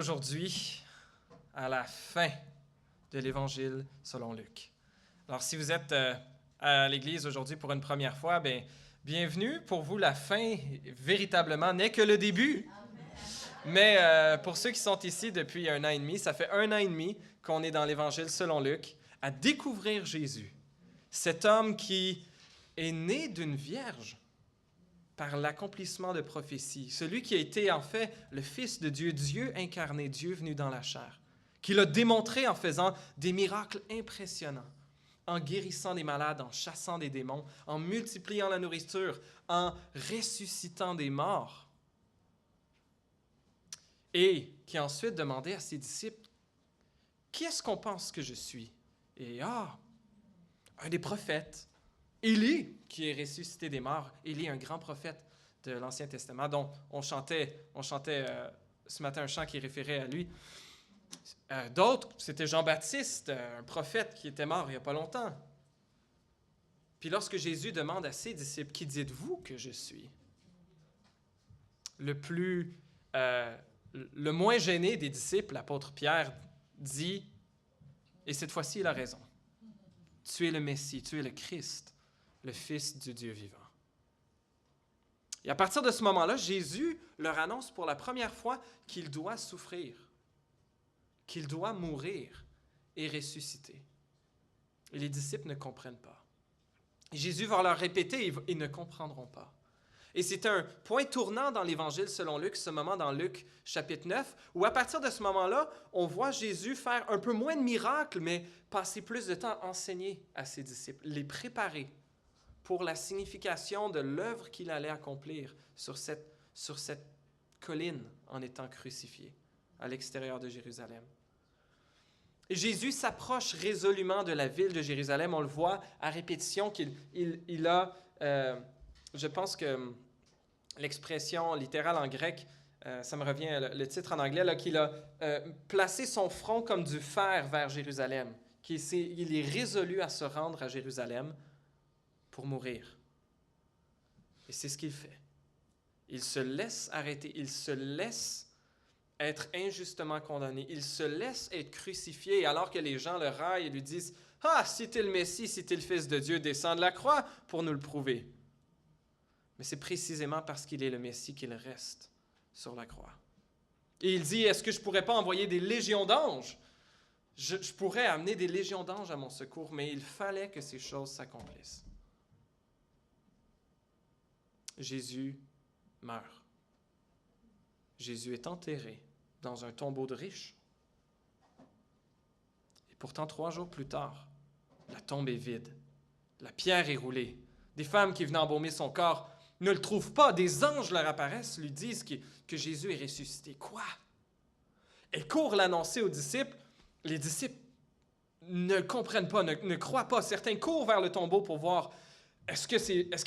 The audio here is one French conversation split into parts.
Aujourd'hui, à la fin de l'Évangile selon Luc. Alors, si vous êtes à l'Église aujourd'hui pour une première fois, bienvenue. Pour vous, la fin, véritablement, n'est que le début. Mais pour ceux qui sont ici depuis 1 an et demi, ça fait 1 an et demi qu'on est dans l'Évangile selon Luc, à découvrir Jésus, cet homme qui est né d'une vierge par l'accomplissement de prophéties, celui qui a été en fait le Fils de Dieu, Dieu incarné, Dieu venu dans la chair, qui l'a démontré en faisant des miracles impressionnants, en guérissant des malades, en chassant des démons, en multipliant la nourriture, en ressuscitant des morts, et qui a ensuite demandé à ses disciples, « Qui est-ce qu'on pense que je suis? » Et un des prophètes, Élie, qui est ressuscité des morts. Élie, un grand prophète de l'Ancien Testament, dont on chantait ce matin un chant qui référait à lui. D'autres, c'était Jean-Baptiste, un prophète qui était mort il n'y a pas longtemps. Puis lorsque Jésus demande à ses disciples, « Qui dites-vous que je suis? » Le moins gêné des disciples, l'apôtre Pierre, dit, et cette fois-ci il a raison, « Tu es le Messie, tu es le Christ, le Fils du Dieu vivant. » Et à partir de ce moment-là, Jésus leur annonce pour la première fois qu'il doit souffrir, qu'il doit mourir et ressusciter. Et les disciples ne comprennent pas. Et Jésus va leur répéter, ils ne comprendront pas. Et c'est un point tournant dans l'Évangile selon Luc, ce moment dans Luc chapitre 9, où à partir de ce moment-là, on voit Jésus faire un peu moins de miracles, mais passer plus de temps à enseigner à ses disciples, les préparer pour la signification de l'œuvre qu'il allait accomplir sur cette colline en étant crucifié à l'extérieur de Jérusalem. Et Jésus s'approche résolument de la ville de Jérusalem. On le voit à répétition qu'il a, je pense que l'expression littérale en grec, ça me revient, le titre en anglais, là, qu'il a placé son front comme du fer vers Jérusalem, qu'il est résolu à se rendre à Jérusalem pour mourir. Et c'est ce qu'il fait. Il se laisse arrêter, il se laisse être injustement condamné, il se laisse être crucifié alors que les gens le raillent et lui disent « Ah, si t'es le Messie, si t'es le Fils de Dieu, descends de la croix pour nous le prouver. » Mais c'est précisément parce qu'il est le Messie qu'il reste sur la croix. Et il dit « Est-ce que je ne pourrais pas envoyer des légions d'anges? Je pourrais amener des légions d'anges à mon secours, mais il fallait que ces choses s'accomplissent. » Jésus meurt. Jésus est enterré dans un tombeau de riches. Et pourtant, 3 jours plus tard, la tombe est vide. La pierre est roulée. Des femmes qui venaient embaumer son corps ne le trouvent pas. Des anges leur apparaissent, lui disent que Jésus est ressuscité. Quoi? Elles courent l'annoncer aux disciples. Les disciples ne comprennent pas, ne croient pas. Certains courent vers le tombeau pour voir. Est-ce que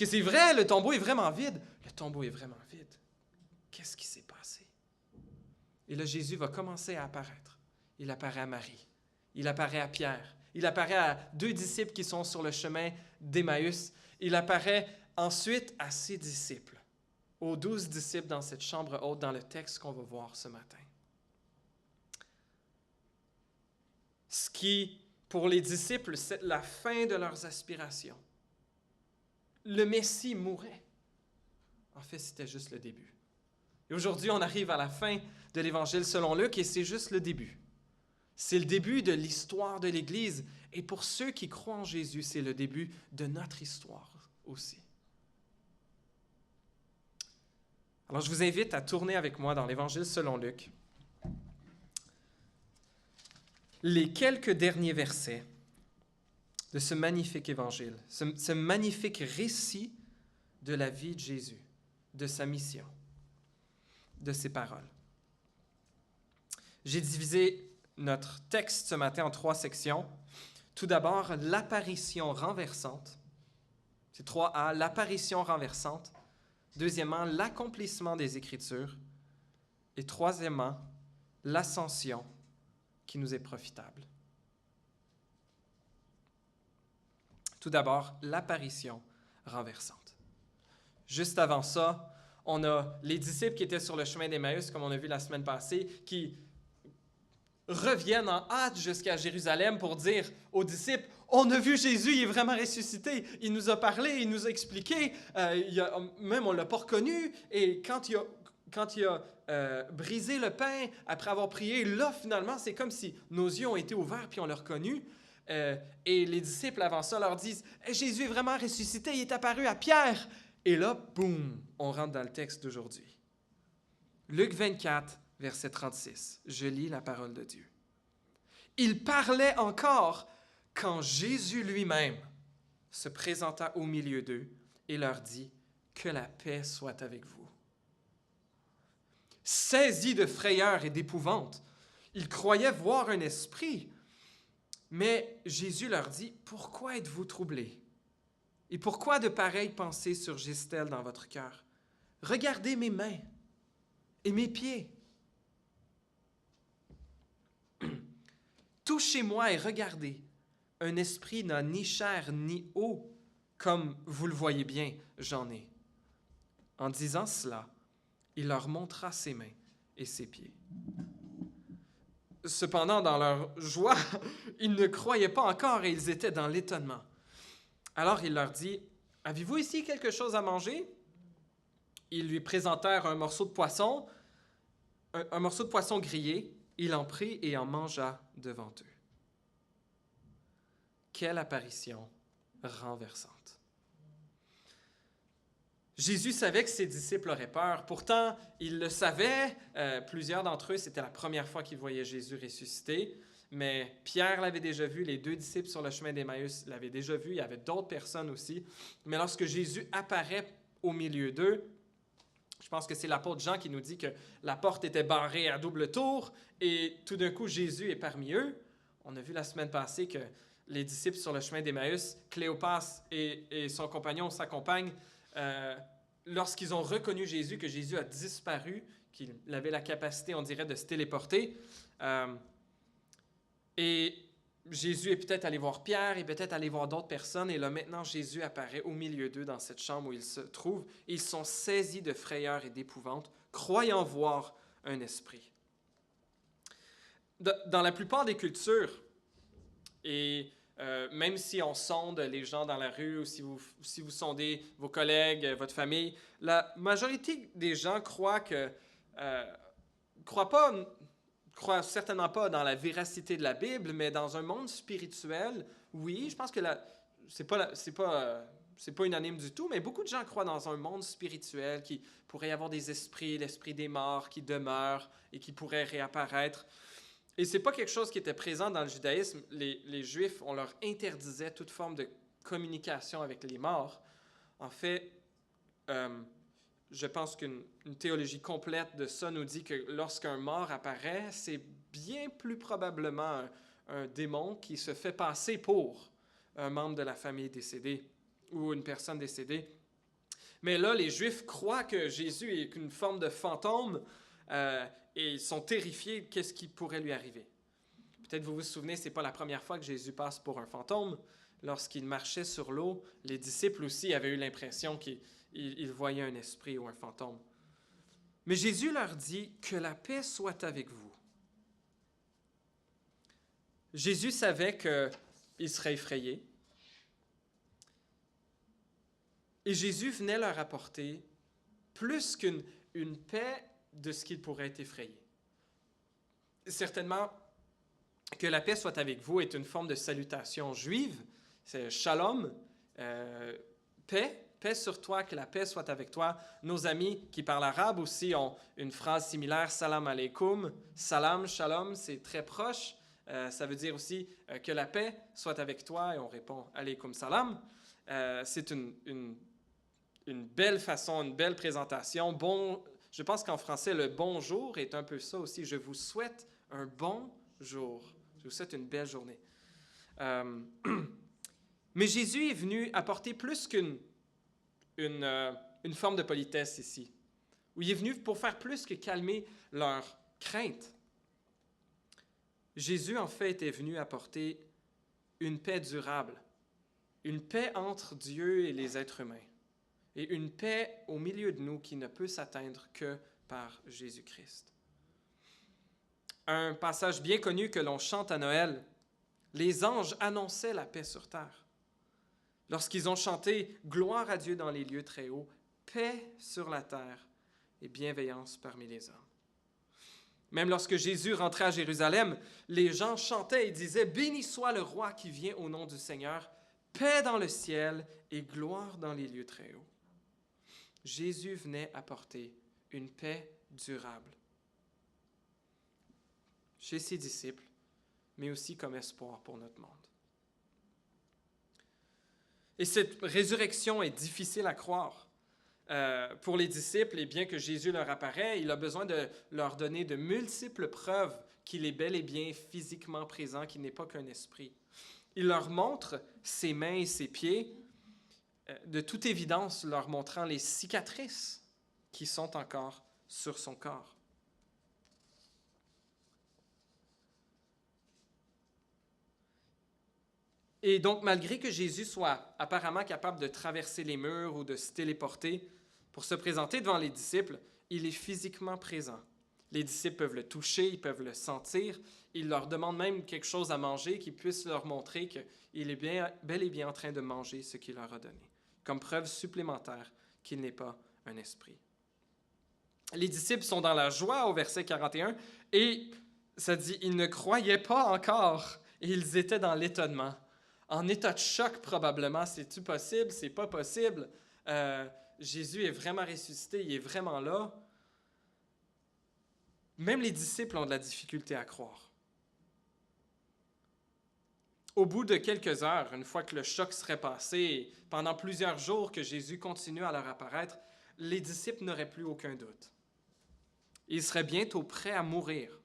c'est vrai? Le tombeau est vraiment vide. Le tombeau est vraiment vide. Qu'est-ce qui s'est passé? Et là, Jésus va commencer à apparaître. Il apparaît à Marie. Il apparaît à Pierre. Il apparaît à 2 disciples qui sont sur le chemin d'Emmaüs. Il apparaît ensuite à ses disciples, aux 12 disciples dans cette chambre haute, dans le texte qu'on va voir ce matin. Ce qui, pour les disciples, c'est la fin de leurs aspirations. Le Messie mourait. En fait, c'était juste le début. Et aujourd'hui, on arrive à la fin de l'Évangile selon Luc et c'est juste le début. C'est le début de l'histoire de l'Église. Et pour ceux qui croient en Jésus, c'est le début de notre histoire aussi. Alors, je vous invite à tourner avec moi dans l'Évangile selon Luc. Les quelques derniers versets de ce magnifique évangile, ce magnifique récit de la vie de Jésus, de sa mission, de ses paroles. J'ai divisé notre texte ce matin en 3 sections. Tout d'abord, l'apparition renversante. C'est 3A, l'apparition renversante. Deuxièmement, l'accomplissement des Écritures. Et troisièmement, l'ascension qui nous est profitable. Tout d'abord, l'apparition renversante. Juste avant ça, on a les disciples qui étaient sur le chemin d'Emmaüs, comme on a vu la semaine passée, qui reviennent en hâte jusqu'à Jérusalem pour dire aux disciples, « On a vu Jésus, il est vraiment ressuscité. Il nous a parlé, il nous a expliqué. Même on ne l'a pas reconnu. Et quand il a brisé le pain, après avoir prié, là, finalement, c'est comme si nos yeux ont été ouverts puis on l'a reconnu. Et les disciples, avant ça, leur disent, hey, « Jésus est vraiment ressuscité, il est apparu à Pierre. » Et là, boum, on rentre dans le texte d'aujourd'hui. Luc 24, verset 36. Je lis la parole de Dieu. « Il parlait encore quand Jésus lui-même se présenta au milieu d'eux et leur dit, « Que la paix soit avec vous. » Saisis de frayeur et d'épouvante, ils croyaient voir un esprit. Mais Jésus leur dit, « Pourquoi êtes-vous troublés? Et pourquoi de pareilles pensées surgissent-elles dans votre cœur? Regardez mes mains et mes pieds. Touchez-moi et regardez. Un esprit n'a ni chair ni eau, comme vous le voyez bien, j'en ai. » En disant cela, il leur montra ses mains et ses pieds. Cependant, dans leur joie, ils ne croyaient pas encore et ils étaient dans l'étonnement. Alors il leur dit, « Avez-vous ici quelque chose à manger? » Ils lui présentèrent un morceau de poisson, un morceau de poisson grillé. Il en prit et en mangea devant eux. Quelle apparition renversante! Jésus savait que ses disciples auraient peur. Pourtant, ils le savaient. Plusieurs d'entre eux, c'était la première fois qu'ils voyaient Jésus ressuscité. Mais Pierre l'avait déjà vu, les 2 disciples sur le chemin d'Emmaüs l'avaient déjà vu. Il y avait d'autres personnes aussi. Mais lorsque Jésus apparaît au milieu d'eux, je pense que c'est l'apôtre Jean qui nous dit que la porte était barrée à double tour et tout d'un coup, Jésus est parmi eux. On a vu la semaine passée que les disciples sur le chemin d'Emmaüs, Cléopas et son compagnon, sa compagne, lorsqu'ils ont reconnu Jésus, que Jésus a disparu, qu'il avait la capacité, on dirait, de se téléporter, et Jésus est peut-être allé voir Pierre et peut-être allé voir d'autres personnes, et là maintenant Jésus apparaît au milieu d'eux dans cette chambre où ils se trouvent, et ils sont saisis de frayeur et d'épouvante, croyant voir un esprit. Dans la plupart des cultures, et même si on sonde les gens dans la rue ou si vous sondez vos collègues, votre famille, la majorité des gens croient certainement pas dans la véracité de la Bible, mais dans un monde spirituel, oui, je pense que c'est pas unanime du tout, mais beaucoup de gens croient dans un monde spirituel qui pourrait y avoir des esprits, l'esprit des morts qui demeure et qui pourrait réapparaître. Et ce n'est pas quelque chose qui était présent dans le judaïsme. Les Juifs, on leur interdisait toute forme de communication avec les morts. En fait, je pense qu'une théologie complète de ça nous dit que lorsqu'un mort apparaît, c'est bien plus probablement un démon qui se fait passer pour un membre de la famille décédée ou une personne décédée. Mais là, les Juifs croient que Jésus est une forme de fantôme, et ils sont terrifiés, qu'est-ce qui pourrait lui arriver. Peut-être vous vous souvenez, ce n'est pas la première fois que Jésus passe pour un fantôme. Lorsqu'il marchait sur l'eau, les disciples aussi avaient eu l'impression qu'ils voyaient un esprit ou un fantôme. Mais Jésus leur dit, « Que la paix soit avec vous. » Jésus savait qu'ils seraient effrayés. Et Jésus venait leur apporter plus qu'une paix de ce qu'ils pourraient être effrayés. Certainement, que la paix soit avec vous est une forme de salutation juive. C'est shalom, paix sur toi, que la paix soit avec toi. Nos amis qui parlent arabe aussi ont une phrase similaire, salam alaikum. Salam, shalom, c'est très proche. Ça veut dire aussi que la paix soit avec toi et on répond alaikum salam. C'est une belle façon, une belle présentation. Je pense qu'en français, le bonjour est un peu ça aussi. Je vous souhaite un bon jour. Je vous souhaite une belle journée. Mais Jésus est venu apporter plus qu'une forme de politesse ici. Où il est venu pour faire plus que calmer leur crainte. Jésus, en fait, est venu apporter une paix durable. Une paix entre Dieu et les êtres humains. Et une paix au milieu de nous qui ne peut s'atteindre que par Jésus-Christ. Un passage bien connu que l'on chante à Noël. Les anges annonçaient la paix sur terre. Lorsqu'ils ont chanté « Gloire à Dieu dans les lieux très hauts, paix sur la terre et bienveillance parmi les hommes ». Même lorsque Jésus rentrait à Jérusalem, les gens chantaient et disaient « Béni soit le roi qui vient au nom du Seigneur, paix dans le ciel et gloire dans les lieux très hauts ». Jésus venait apporter une paix durable chez ses disciples, mais aussi comme espoir pour notre monde. Et cette résurrection est difficile à croire. Pour les disciples, et bien que Jésus leur apparaît, il a besoin de leur donner de multiples preuves qu'il est bel et bien physiquement présent, qu'il n'est pas qu'un esprit. Il leur montre ses mains et ses pieds, de toute évidence leur montrant les cicatrices qui sont encore sur son corps. Et donc, malgré que Jésus soit apparemment capable de traverser les murs ou de se téléporter pour se présenter devant les disciples, il est physiquement présent. Les disciples peuvent le toucher, ils peuvent le sentir. Il leur demande même quelque chose à manger qui puisse leur montrer qu'il est bel et bien en train de manger ce qu'il leur a donné, comme preuve supplémentaire qu'il n'est pas un esprit. Les disciples sont dans la joie au verset 41 et ça dit « Ils ne croyaient pas encore et ils étaient dans l'étonnement. » En état de choc probablement, c'est-tu possible, c'est pas possible. Jésus est vraiment ressuscité, il est vraiment là. Même les disciples ont de la difficulté à croire. Au bout de quelques heures, une fois que le choc serait passé, pendant plusieurs jours que Jésus continue à leur apparaître, les disciples n'auraient plus aucun doute. Ils seraient bientôt prêts à mourir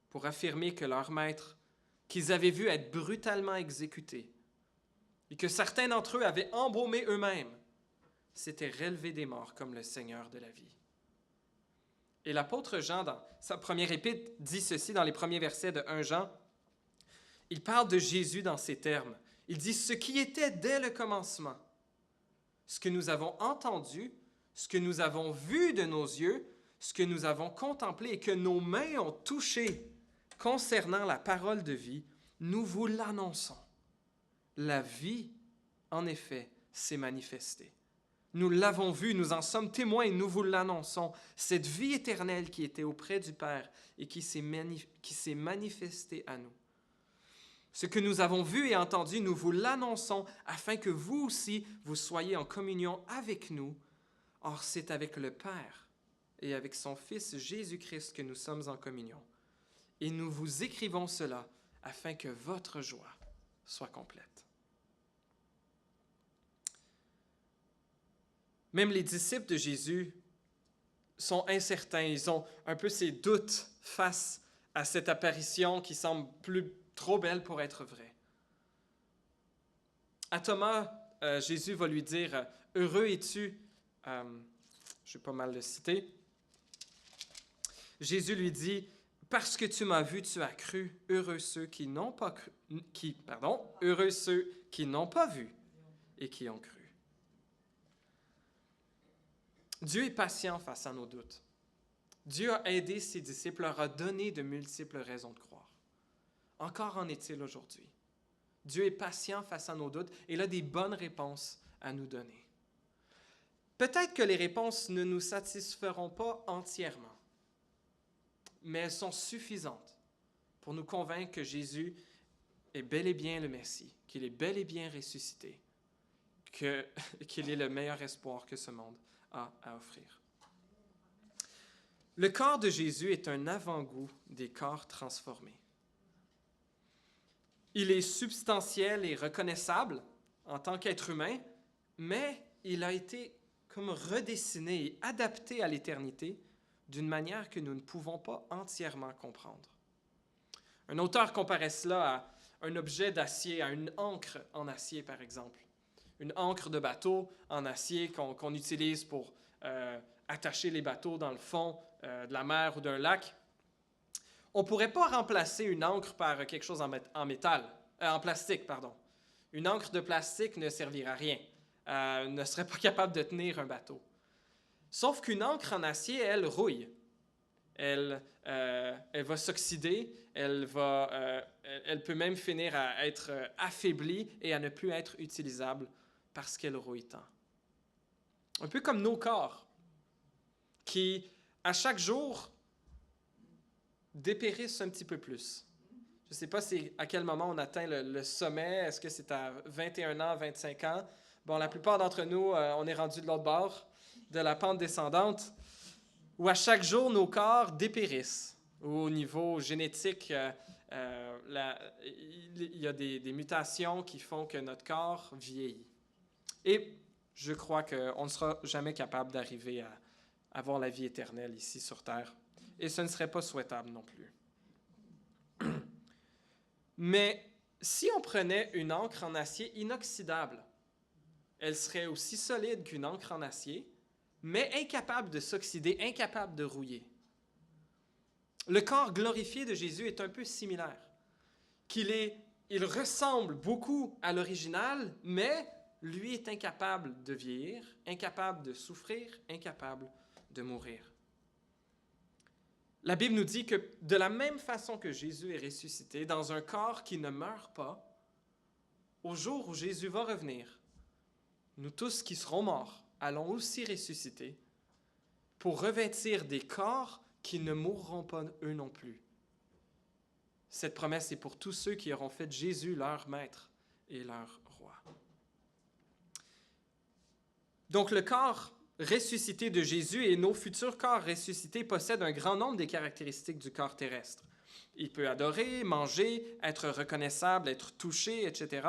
pour affirmer que leur maître, qu'ils avaient vu être brutalement exécutés et que certains d'entre eux avaient embaumé eux-mêmes, s'était relevé des morts comme le Seigneur de la vie. Et l'apôtre Jean, dans sa première épître, dit ceci dans les premiers versets de 1 Jean. Il parle de Jésus dans ces termes. Il dit « Ce qui était dès le commencement, ce que nous avons entendu, ce que nous avons vu de nos yeux, ce que nous avons contemplé et que nos mains ont touché concernant la parole de vie, nous vous l'annonçons. La vie, en effet, s'est manifestée. Nous l'avons vue, nous en sommes témoins et nous vous l'annonçons. Cette vie éternelle qui était auprès du Père et qui s'est manifestée à nous. Ce que nous avons vu et entendu, nous vous l'annonçons afin que vous aussi, vous soyez en communion avec nous. Or, c'est avec le Père et avec son Fils Jésus-Christ que nous sommes en communion. Et nous vous écrivons cela afin que votre joie soit complète. Même les disciples de Jésus sont incertains. Ils ont un peu ces doutes face à cette apparition qui semble trop belle pour être vraie. À Thomas, Jésus va lui dire « Heureux es-tu » je vais pas mal le citer. Jésus lui dit « Parce que tu m'as vu, tu as cru. Heureux ceux qui n'ont pas heureux ceux qui n'ont pas vu et qui ont cru. » Dieu est patient face à nos doutes. Dieu a aidé ses disciples, leur a donné de multiples raisons de croire. Encore en est-il aujourd'hui. Dieu est patient face à nos doutes et il a des bonnes réponses à nous donner. Peut-être que les réponses ne nous satisferont pas entièrement, mais elles sont suffisantes pour nous convaincre que Jésus est bel et bien le Messie, qu'il est bel et bien ressuscité, qu'il est le meilleur espoir que ce monde a à offrir. Le corps de Jésus est un avant-goût des corps transformés. Il est substantiel et reconnaissable en tant qu'être humain, mais il a été comme redessiné et adapté à l'éternité d'une manière que nous ne pouvons pas entièrement comprendre. Un auteur comparait cela à un objet d'acier, à une ancre en acier, par exemple. Une ancre de bateau en acier qu'on utilise pour attacher les bateaux dans le fond de la mer ou d'un lac. On ne pourrait pas remplacer une ancre par quelque chose en plastique. Une ancre de plastique ne servira à rien, ne serait pas capable de tenir un bateau. Sauf qu'une ancre en acier, elle rouille. elle va s'oxyder, elle peut même finir à être affaiblie et à ne plus être utilisable parce qu'elle rouille tant. Un peu comme nos corps, qui, à chaque jour, dépérissent un petit peu plus. Je ne sais pas à quel moment on atteint le sommet. Est-ce que c'est à 21 ans, 25 ans? Bon, la plupart d'entre nous, on est rendu de l'autre bord, de la pente descendante, où à chaque jour, nos corps dépérissent. Au niveau génétique, il y a des mutations qui font que notre corps vieillit. Et je crois qu'on ne sera jamais capable d'arriver à avoir la vie éternelle ici sur Terre. Et ce ne serait pas souhaitable non plus. Mais si on prenait une encre en acier inoxydable, elle serait aussi solide qu'une encre en acier, mais incapable de s'oxyder, incapable de rouiller. Le corps glorifié de Jésus est un peu similaire. Il ressemble beaucoup à l'original, mais lui est incapable de vieillir, incapable de souffrir, incapable de mourir. La Bible nous dit que de la même façon que Jésus est ressuscité dans un corps qui ne meurt pas, au jour où Jésus va revenir, nous tous qui serons morts allons aussi ressusciter pour revêtir des corps qui ne mourront pas eux non plus. Cette promesse est pour tous ceux qui auront fait Jésus leur maître et leur roi. Donc le corps ressuscité de Jésus et nos futurs corps ressuscités possèdent un grand nombre des caractéristiques du corps terrestre. Il peut adorer, manger, être reconnaissable, être touché, etc.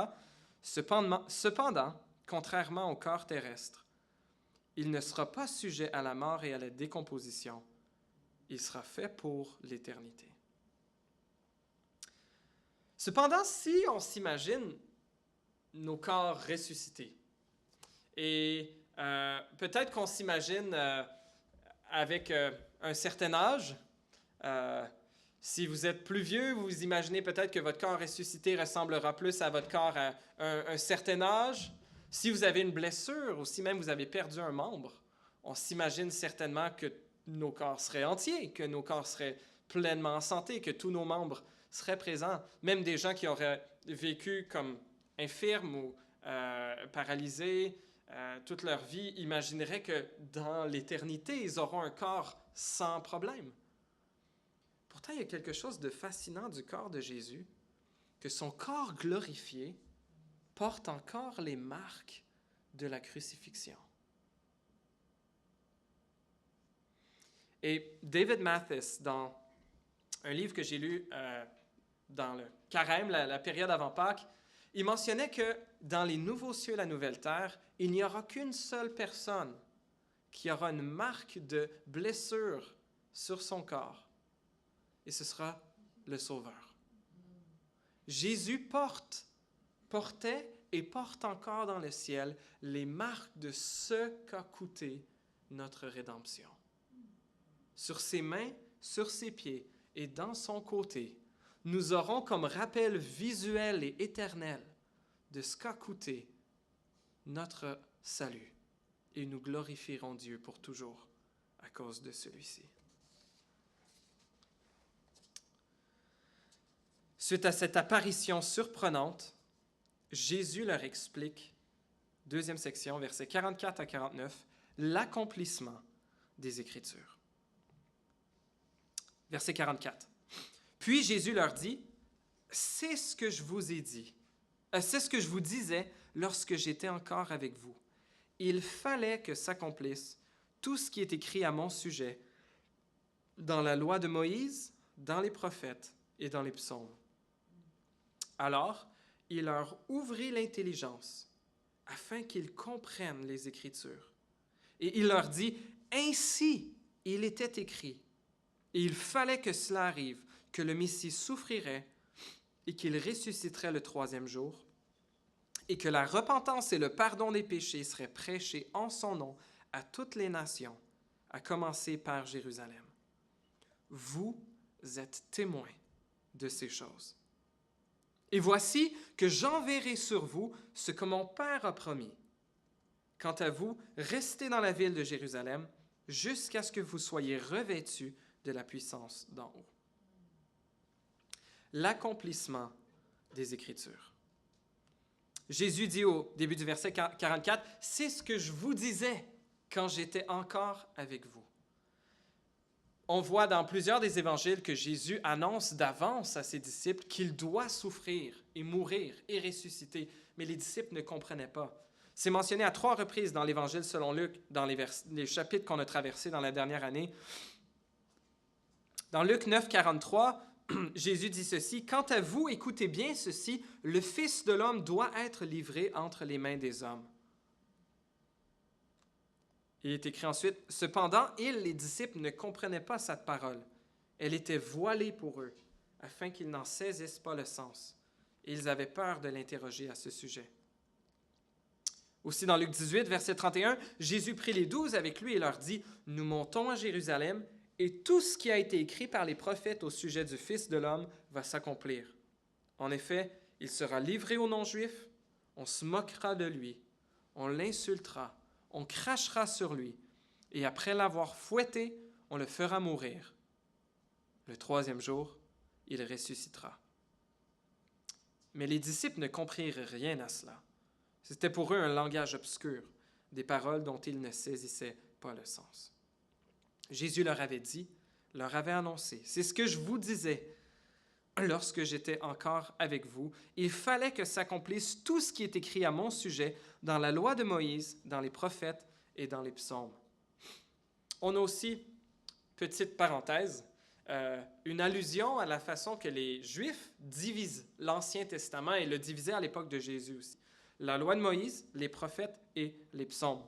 Cependant, contrairement au corps terrestre, il ne sera pas sujet à la mort et à la décomposition. Il sera fait pour l'éternité. Cependant, si on s'imagine nos corps ressuscités, et peut-être qu'on s'imagine avec un certain âge. Si vous êtes plus vieux, vous imaginez peut-être que votre corps ressuscité ressemblera plus à votre corps à un certain âge. Si vous avez une blessure ou si même vous avez perdu un membre, on s'imagine certainement que nos corps seraient entiers, que nos corps seraient pleinement en santé, que tous nos membres seraient présents. Même des gens qui auraient vécu comme infirmes ou paralysés, toute leur vie, imagineraient que dans l'éternité, ils auront un corps sans problème. Pourtant, il y a quelque chose de fascinant du corps de Jésus, que son corps glorifié porte encore les marques de la crucifixion. Et David Mathis, dans un livre que j'ai lu dans le Carême, la période avant Pâques, il mentionnait que dans les nouveaux cieux et la nouvelle terre, il n'y aura qu'une seule personne qui aura une marque de blessure sur son corps. Et ce sera le Sauveur. Jésus portait et porte encore dans le ciel les marques de ce qu'a coûté notre rédemption. Sur ses mains, sur ses pieds et dans son côté, nous aurons comme rappel visuel et éternel de ce qu'a coûté notre salut. Et nous glorifierons Dieu pour toujours à cause de celui-ci. Suite à cette apparition surprenante, Jésus leur explique, deuxième section, versets 44 à 49, l'accomplissement des Écritures. Verset 44. Puis Jésus leur dit, « C'est ce que je vous ai dit. C'est ce que je vous disais lorsque j'étais encore avec vous. Il fallait que s'accomplisse tout ce qui est écrit à mon sujet dans la loi de Moïse, dans les prophètes et dans les psaumes. » Alors, il leur ouvrit l'intelligence afin qu'ils comprennent les Écritures. Et il leur dit, « Ainsi il était écrit. Et il fallait que cela arrive, que le Messie souffrirait et qu'il ressusciterait le troisième jour, et que la repentance et le pardon des péchés seraient prêchés en son nom à toutes les nations, à commencer par Jérusalem. Vous êtes témoins de ces choses. Et voici que j'enverrai sur vous ce que mon Père a promis. Quant à vous, restez dans la ville de Jérusalem jusqu'à ce que vous soyez revêtus de la puissance d'en haut. L'accomplissement des Écritures. Jésus dit au début du verset 44, « C'est ce que je vous disais quand j'étais encore avec vous. » On voit dans plusieurs des évangiles que Jésus annonce d'avance à ses disciples qu'il doit souffrir et mourir et ressusciter, mais les disciples ne comprenaient pas. C'est mentionné à 3 reprises dans l'Évangile selon Luc, dans les chapitres qu'on a traversés dans la dernière année. Dans Luc 9, 43, Jésus dit ceci, « Quant à vous, écoutez bien ceci, le Fils de l'homme doit être livré entre les mains des hommes. » Il est écrit ensuite, « Cependant, les disciples, ne comprenaient pas cette parole. Elle était voilée pour eux, afin qu'ils n'en saisissent pas le sens. Et ils avaient peur de l'interroger à ce sujet. » Aussi dans Luc 18, verset 31, Jésus prit les 12 avec lui et leur dit, « Nous montons à Jérusalem, et tout ce qui a été écrit par les prophètes au sujet du Fils de l'homme va s'accomplir. En effet, il sera livré aux non-juifs, on se moquera de lui, on l'insultera, on crachera sur lui, et après l'avoir fouetté, on le fera mourir. Le 3e jour, il ressuscitera. » Mais les disciples ne comprirent rien à cela. C'était pour eux un langage obscur, des paroles dont ils ne saisissaient pas le sens. Jésus leur avait dit, leur avait annoncé, « C'est ce que je vous disais lorsque j'étais encore avec vous. Il fallait que s'accomplisse tout ce qui est écrit à mon sujet dans la loi de Moïse, dans les prophètes et dans les psaumes. » On a aussi, petite parenthèse, une allusion à la façon que les Juifs divisent l'Ancien Testament et le divisaient à l'époque de Jésus aussi. La loi de Moïse, les prophètes et les psaumes.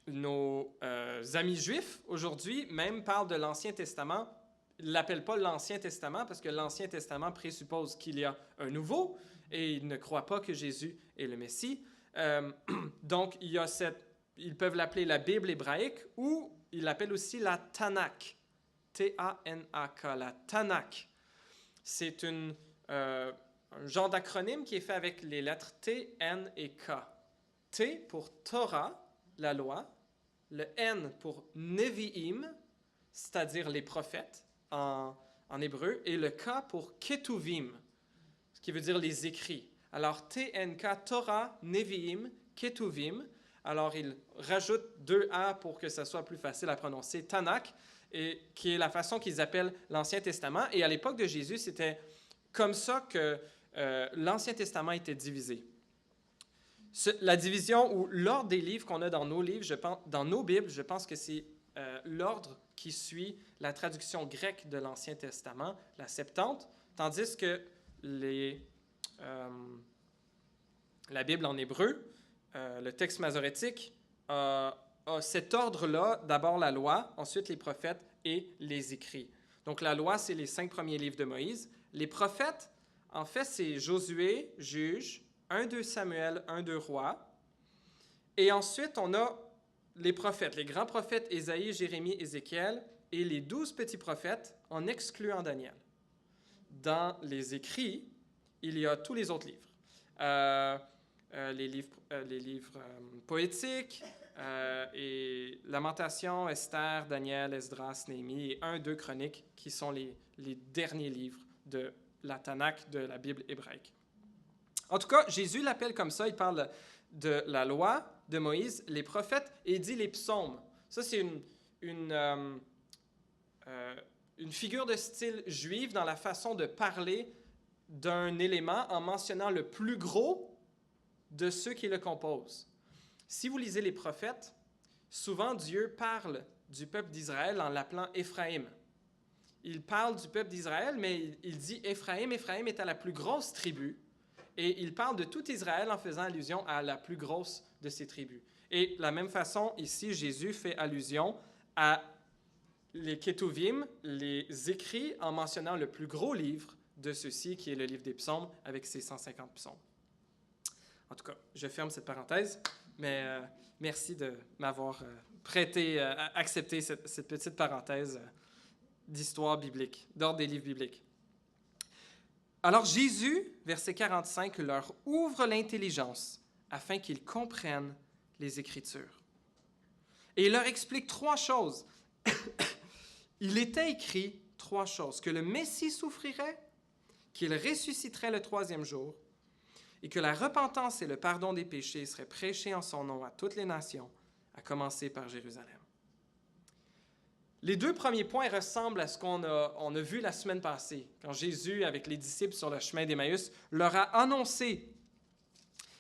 Nos amis juifs, aujourd'hui, même parlent de l'Ancien Testament. Ils ne l'appellent pas l'Ancien Testament parce que l'Ancien Testament présuppose qu'il y a un nouveau et ils ne croient pas que Jésus est le Messie. Donc, ils peuvent l'appeler la Bible hébraïque ou ils l'appellent aussi la Tanakh. T-A-N-A-K, la Tanakh. C'est un genre d'acronyme qui est fait avec les lettres T, N et K. T pour Torah, la loi, le N pour Nevi'im, c'est-à-dire les prophètes en hébreu, et le K pour Ketuvim, ce qui veut dire les écrits. Alors T-N-K, Torah, Nevi'im, Ketuvim. Alors il rajoute 2 A pour que ça soit plus facile à prononcer, Tanakh, et qui est la façon qu'ils appellent l'Ancien Testament. Et à l'époque de Jésus, c'était comme ça que l'Ancien Testament était divisé. La division ou l'ordre des livres qu'on a dans nos livres, dans nos Bibles, je pense que c'est l'ordre qui suit la traduction grecque de l'Ancien Testament, la Septante, tandis que la Bible en hébreu, le texte masorétique, a cet ordre-là, d'abord la loi, ensuite les prophètes et les écrits. Donc la loi, c'est les 5 premiers livres de Moïse. Les prophètes, en fait, c'est Josué, Juge, 1-2 Samuel, 1-2 Rois. Et ensuite, on a les prophètes, les grands prophètes Ésaïe, Jérémie, Ézéchiel, et les 12 petits prophètes, en excluant Daniel. Dans les écrits, il y a tous les autres livres. Les livres poétiques, et Lamentations, Esther, Daniel, Esdras, Néhémie, et 1-2 Chroniques, qui sont les derniers livres de la Tanakh, de la Bible hébraïque. En tout cas, Jésus l'appelle comme ça, il parle de la loi de Moïse, les prophètes, et il dit les psaumes. Ça, c'est une figure de style juive dans la façon de parler d'un élément en mentionnant le plus gros de ceux qui le composent. Si vous lisez les prophètes, souvent Dieu parle du peuple d'Israël en l'appelant Éphraïm. Il parle du peuple d'Israël, mais il dit Éphraïm. Éphraïm est à la plus grosse tribu. Et il parle de tout Israël en faisant allusion à la plus grosse de ses tribus. Et de la même façon, ici, Jésus fait allusion à les Ketuvim, les écrits, en mentionnant le plus gros livre de ceux-ci, qui est le livre des psaumes, avec ses 150 psaumes. En tout cas, je ferme cette parenthèse, mais merci de m'avoir accepté cette petite parenthèse d'histoire biblique, d'ordre des livres bibliques. Alors Jésus, verset 45, leur ouvre l'intelligence afin qu'ils comprennent les Écritures. Et il leur explique 3 choses il était écrit 3 choses: que le Messie souffrirait, qu'il ressusciterait le 3e jour, et que la repentance et le pardon des péchés seraient prêchés en son nom à toutes les nations, à commencer par Jérusalem. Les 2 premiers points ressemblent à ce qu'on a vu la semaine passée, quand Jésus, avec les disciples sur le chemin d'Emmaüs, leur a annoncé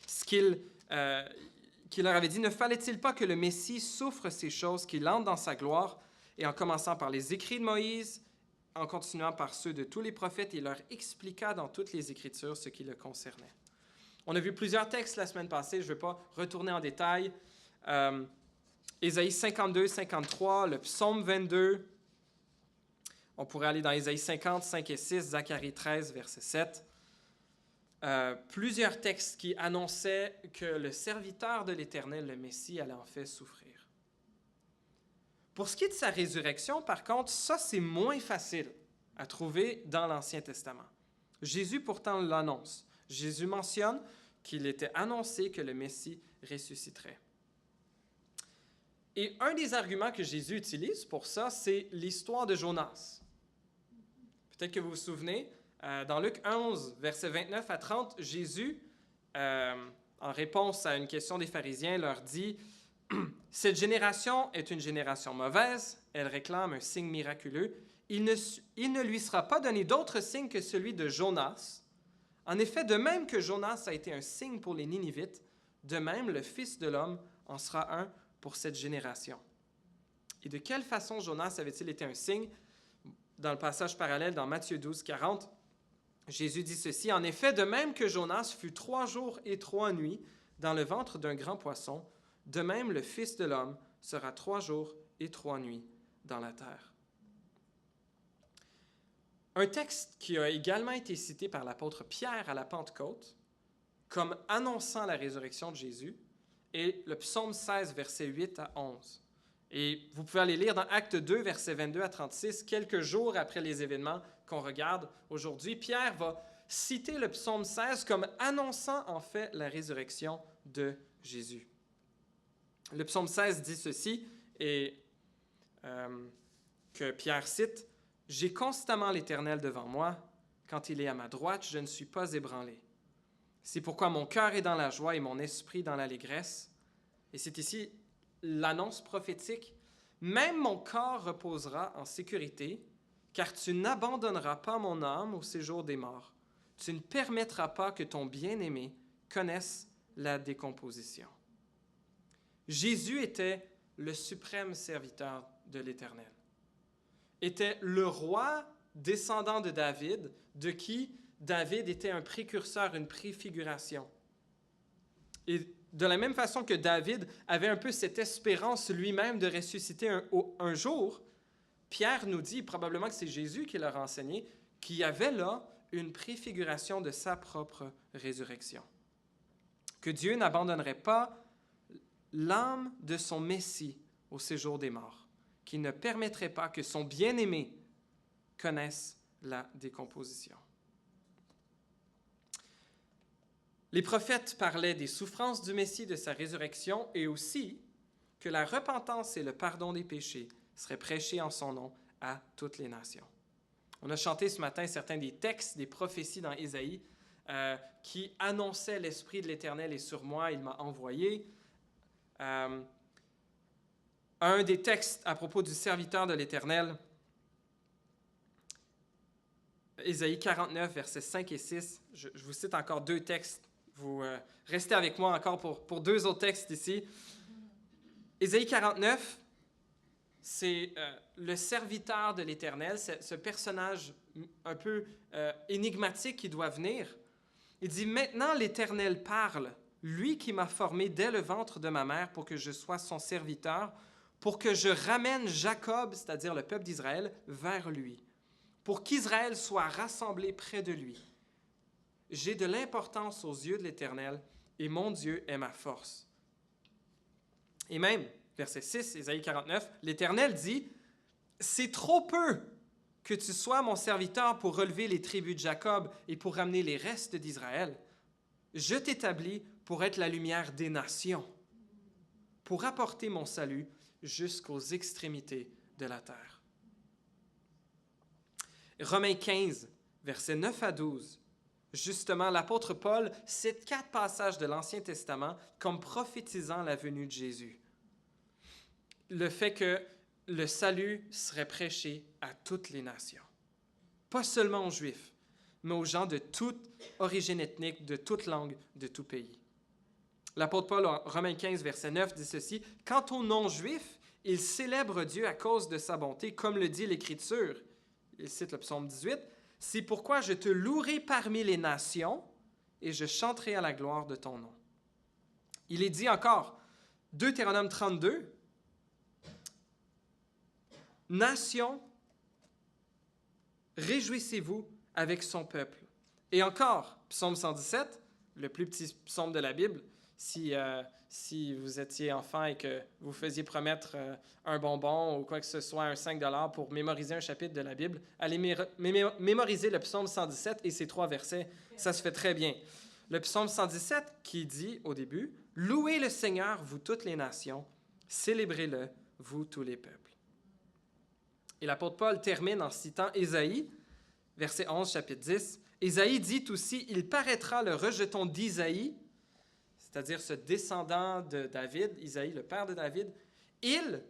ce qu'il leur avait dit. Ne fallait-il pas que le Messie souffre ces choses, qu'il entre dans sa gloire, et en commençant par les écrits de Moïse, en continuant par ceux de tous les prophètes, il leur expliqua dans toutes les Écritures ce qui le concernait. On a vu plusieurs textes la semaine passée, je ne vais pas retourner en détail. Ésaïe 52, 53, le psaume 22. On pourrait aller dans Ésaïe 50, 5 et 6, Zacharie 13, verset 7. Plusieurs textes qui annonçaient que le serviteur de l'Éternel, le Messie, allait en fait souffrir. Pour ce qui est de sa résurrection, par contre, ça c'est moins facile à trouver dans l'Ancien Testament. Jésus pourtant l'annonce. Jésus mentionne qu'il était annoncé que le Messie ressusciterait. Et un des arguments que Jésus utilise pour ça, c'est l'histoire de Jonas. Peut-être que vous vous souvenez, dans Luc 11, versets 29 à 30, Jésus, en réponse à une question des pharisiens, leur dit « Cette génération est une génération mauvaise, elle réclame un signe miraculeux. Il ne lui sera pas donné d'autre signe que celui de Jonas. En effet, de même que Jonas a été un signe pour les Ninivites, de même le Fils de l'homme en sera un pour cette génération. » Et de quelle façon Jonas avait-il été un signe? Dans le passage parallèle, dans Matthieu 12, 40, Jésus dit ceci: « En effet, de même que Jonas fut 3 jours et 3 nuits dans le ventre d'un grand poisson, de même le Fils de l'homme sera 3 jours et 3 nuits dans la terre. » Un texte qui a également été cité par l'apôtre Pierre à la Pentecôte, comme annonçant la résurrection de Jésus, est le psaume 16, versets 8 à 11. Et vous pouvez aller lire dans Actes 2, versets 22 à 36, quelques jours après les événements qu'on regarde aujourd'hui. Pierre va citer le psaume 16 comme annonçant en fait la résurrection de Jésus. Le psaume 16 dit ceci, et que Pierre cite: « J'ai constamment l'Éternel devant moi. Quand il est à ma droite, je ne suis pas ébranlé. C'est pourquoi mon cœur est dans la joie et mon esprit dans l'allégresse. » Et c'est ici l'annonce prophétique. « Même mon corps reposera en sécurité, car tu n'abandonneras pas mon âme au séjour des morts. Tu ne permettras pas que ton bien-aimé connaisse la décomposition. » Jésus était le suprême serviteur de l'Éternel. Était le roi descendant de David, de qui David était un précurseur, une préfiguration. Et de la même façon que David avait un peu cette espérance lui-même de ressusciter un jour, Pierre nous dit, probablement que c'est Jésus qui l'a enseigné, qu'il y avait là une préfiguration de sa propre résurrection. Que Dieu n'abandonnerait pas l'âme de son Messie au séjour des morts, qu'il ne permettrait pas que son bien-aimé connaisse la décomposition. Les prophètes parlaient des souffrances du Messie, de sa résurrection, et aussi que la repentance et le pardon des péchés seraient prêchés en son nom à toutes les nations. On a chanté ce matin certains des textes, des prophéties dans Ésaïe qui annonçaient l'Esprit de l'Éternel est sur moi, il m'a envoyé. Un des textes à propos du serviteur de l'Éternel, Ésaïe 49, versets 5 et 6. Je vous cite encore 2 textes. Vous restez avec moi encore pour 2 autres textes ici. Ésaïe 49, c'est le serviteur de l'Éternel, ce personnage un peu énigmatique qui doit venir. Il dit « Maintenant l'Éternel parle, lui qui m'a formé dès le ventre de ma mère pour que je sois son serviteur, pour que je ramène Jacob, c'est-à-dire le peuple d'Israël, vers lui, pour qu'Israël soit rassemblé près de lui. J'ai de l'importance aux yeux de l'Éternel, et mon Dieu est ma force. » Et même, verset 6, Ésaïe 49, l'Éternel dit « C'est trop peu que tu sois mon serviteur pour relever les tribus de Jacob et pour ramener les restes d'Israël. Je t'établis pour être la lumière des nations, pour apporter mon salut jusqu'aux extrémités de la terre. » Romains 15, versets 9 à 12. Justement, l'apôtre Paul cite 4 passages de l'Ancien Testament comme prophétisant la venue de Jésus. Le fait que le salut serait prêché à toutes les nations. Pas seulement aux Juifs, mais aux gens de toute origine ethnique, de toute langue, de tout pays. L'apôtre Paul, en Romains 15, verset 9, dit ceci: « Quant aux non-juifs, ils célèbrent Dieu à cause de sa bonté, comme le dit l'Écriture. » Il cite le psaume 18. « C'est pourquoi je te louerai parmi les nations et je chanterai à la gloire de ton nom. » Il est dit encore, Deutéronome 32, « Nation, réjouissez-vous avec son peuple. » Et encore, psaume 117, le plus petit psaume de la Bible, si vous étiez enfant et que vous faisiez promettre un bonbon ou quoi que ce soit, un 5 $ pour mémoriser un chapitre de la Bible, allez mémoriser le psaume 117 et ses 3 versets. Ça se fait très bien. Le psaume 117 qui dit au début, « Louez le Seigneur, vous toutes les nations, célébrez-le, vous tous les peuples. » Et l'apôtre Paul termine en citant Ésaïe, verset 11, chapitre 10. Ésaïe dit aussi, « Il paraîtra le rejeton d'Isaïe, c'est-à-dire ce descendant de David, Isaïe, le père de David, il,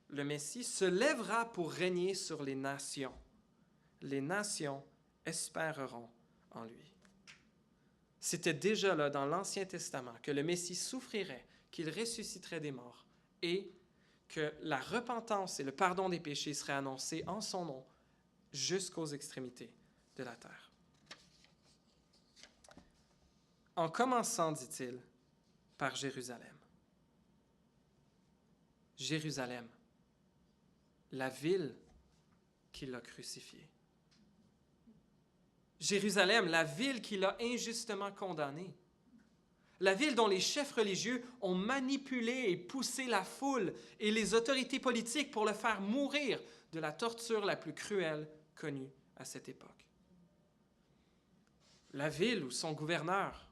le Messie, se lèvera pour régner sur les nations. Les nations espéreront en lui. » C'était déjà là dans l'Ancien Testament que le Messie souffrirait, qu'il ressusciterait des morts et que la repentance et le pardon des péchés seraient annoncés en son nom jusqu'aux extrémités de la terre. En commençant, dit-il, par Jérusalem. Jérusalem, la ville qui l'a crucifié. Jérusalem, la ville qui l'a injustement condamné. La ville dont les chefs religieux ont manipulé et poussé la foule et les autorités politiques pour le faire mourir de la torture la plus cruelle connue à cette époque. La ville où son gouverneur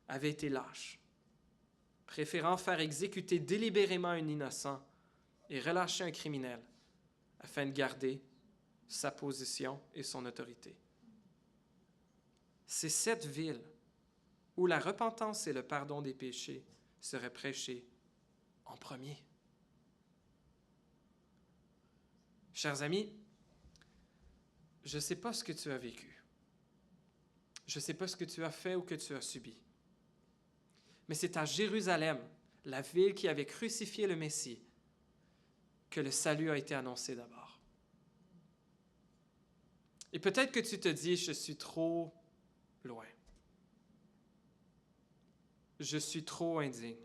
avait été lâche, préférant faire exécuter délibérément un innocent et relâcher un criminel afin de garder sa position et son autorité. C'est cette ville où la repentance et le pardon des péchés seraient prêchés en premier. Chers amis, je ne sais pas ce que tu as vécu. Je ne sais pas ce que tu as fait ou que tu as subi. Mais c'est à Jérusalem, la ville qui avait crucifié le Messie, que le salut a été annoncé d'abord. Et peut-être que tu te dis, je suis trop loin. Je suis trop indigne.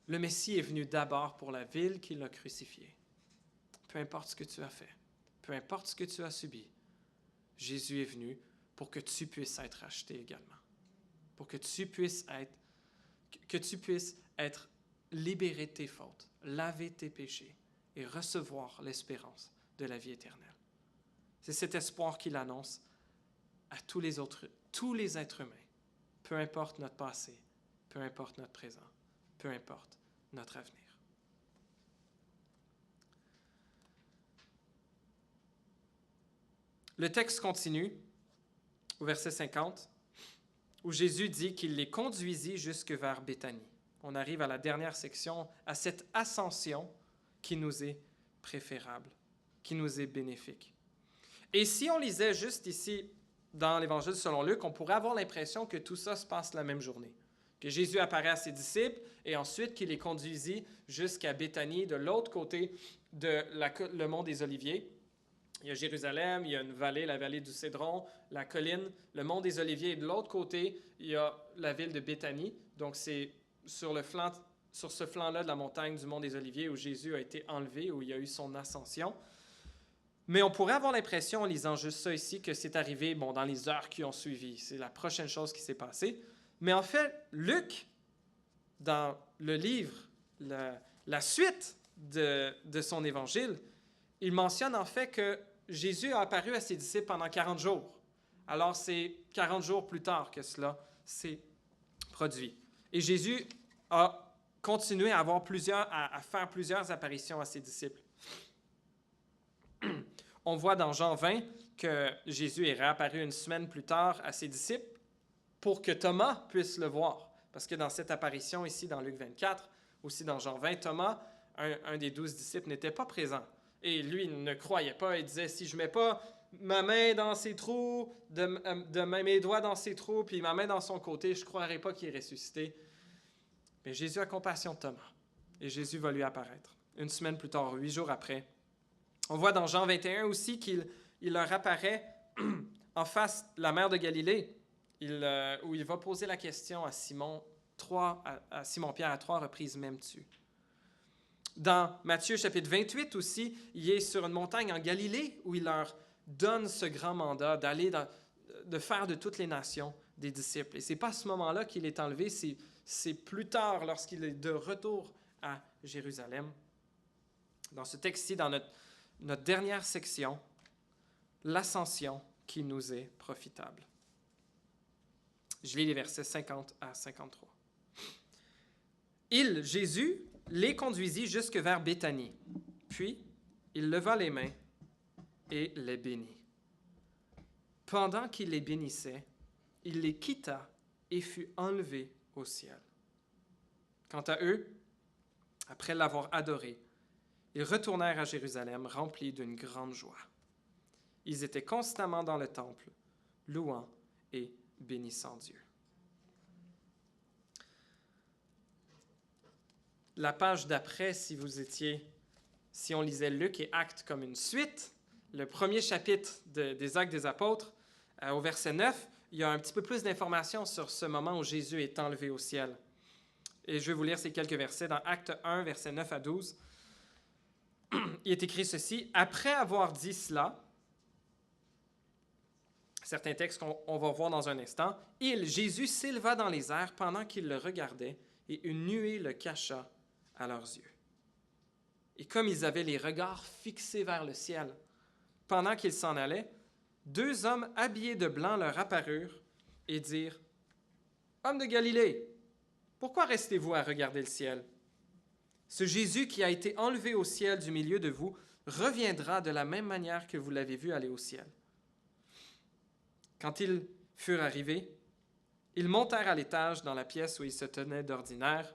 Le Messie est venu d'abord pour la ville qui l'a crucifié. Peu importe ce que tu as fait, peu importe ce que tu as subi, Jésus est venu pour que tu puisses être racheté également. Pour que tu puisses être libéré de tes fautes, laver tes péchés et recevoir l'espérance de la vie éternelle. C'est cet espoir qu'il annonce à tous les êtres humains, peu importe notre passé, peu importe notre présent, peu importe notre avenir. Le texte continue au verset 50, où Jésus dit qu'il les conduisit jusque vers Béthanie. On arrive à la dernière section, à cette ascension qui nous est préférable, qui nous est bénéfique. Et si on lisait juste ici, dans l'Évangile selon Luc, on pourrait avoir l'impression que tout ça se passe la même journée. Que Jésus apparaît à ses disciples et ensuite qu'il les conduisit jusqu'à Béthanie, de l'autre côté de le mont des Oliviers. Il y a Jérusalem, il y a une vallée, la vallée du Cédron, la colline, le mont des Oliviers. Et de l'autre côté, il y a la ville de Béthanie. Donc, c'est sur ce flanc-là de la montagne du mont des Oliviers où Jésus a été enlevé, où il y a eu son ascension. Mais on pourrait avoir l'impression, en lisant juste ça ici, que c'est arrivé dans les heures qui ont suivi. C'est la prochaine chose qui s'est passée. Mais en fait, Luc, dans le livre, la suite de son évangile, il mentionne en fait que Jésus a apparu à ses disciples pendant 40 jours. Alors, c'est 40 jours plus tard que cela s'est produit. Et Jésus a continué à faire plusieurs apparitions à ses disciples. On voit dans Jean 20 que Jésus est réapparu une semaine plus tard à ses disciples pour que Thomas puisse le voir. Parce que dans cette apparition ici, dans Luc 24, aussi dans Jean 20, Thomas, un des 12 disciples, n'était pas présent. Et lui, il ne croyait pas. Il disait, si je ne mets pas ma main dans ses trous, mes doigts dans ses trous, puis ma main dans son côté, je ne croirais pas qu'il est ressuscité. Mais Jésus a compassion de Thomas. Et Jésus va lui apparaître. Une semaine plus tard, 8 jours après. On voit dans Jean 21 aussi qu'il leur apparaît en face de la mer de Galilée, où il va poser la question à Simon-Pierre à 3 reprises, m'aimes-tu? Dans Matthieu chapitre 28 aussi, il est sur une montagne en Galilée où il leur donne ce grand mandat de faire de toutes les nations des disciples. Et ce n'est pas à ce moment-là qu'il est enlevé, c'est plus tard lorsqu'il est de retour à Jérusalem. Dans ce texte-ci, dans notre dernière section, l'ascension qui nous est profitable. Je lis les versets 50 à 53. Jésus, les conduisit jusque vers Béthanie. Puis, il leva les mains et les bénit. Pendant qu'il les bénissait, il les quitta et fut enlevé au ciel. Quant à eux, après l'avoir adoré, ils retournèrent à Jérusalem remplis d'une grande joie. Ils étaient constamment dans le temple, louant et bénissant Dieu. La page d'après, si on lisait Luc et Actes comme une suite, le premier chapitre des Actes des Apôtres, au verset 9, il y a un petit peu plus d'informations sur ce moment où Jésus est enlevé au ciel. Et je vais vous lire ces quelques versets dans Actes 1, versets 9 à 12. Il est écrit ceci, « Après avoir dit cela, certains textes qu'on va voir dans un instant, Jésus s'éleva dans les airs pendant qu'ils le regardaient, et une nuée le cacha à leurs yeux. Et comme ils avaient les regards fixés vers le ciel, pendant qu'ils s'en allaient, 2 hommes habillés de blanc leur apparurent et dirent, « Hommes de Galilée, pourquoi restez-vous à regarder le ciel? Ce Jésus qui a été enlevé au ciel du milieu de vous reviendra de la même manière que vous l'avez vu aller au ciel. » Quand ils furent arrivés, ils montèrent à l'étage dans la pièce où ils se tenaient d'ordinaire.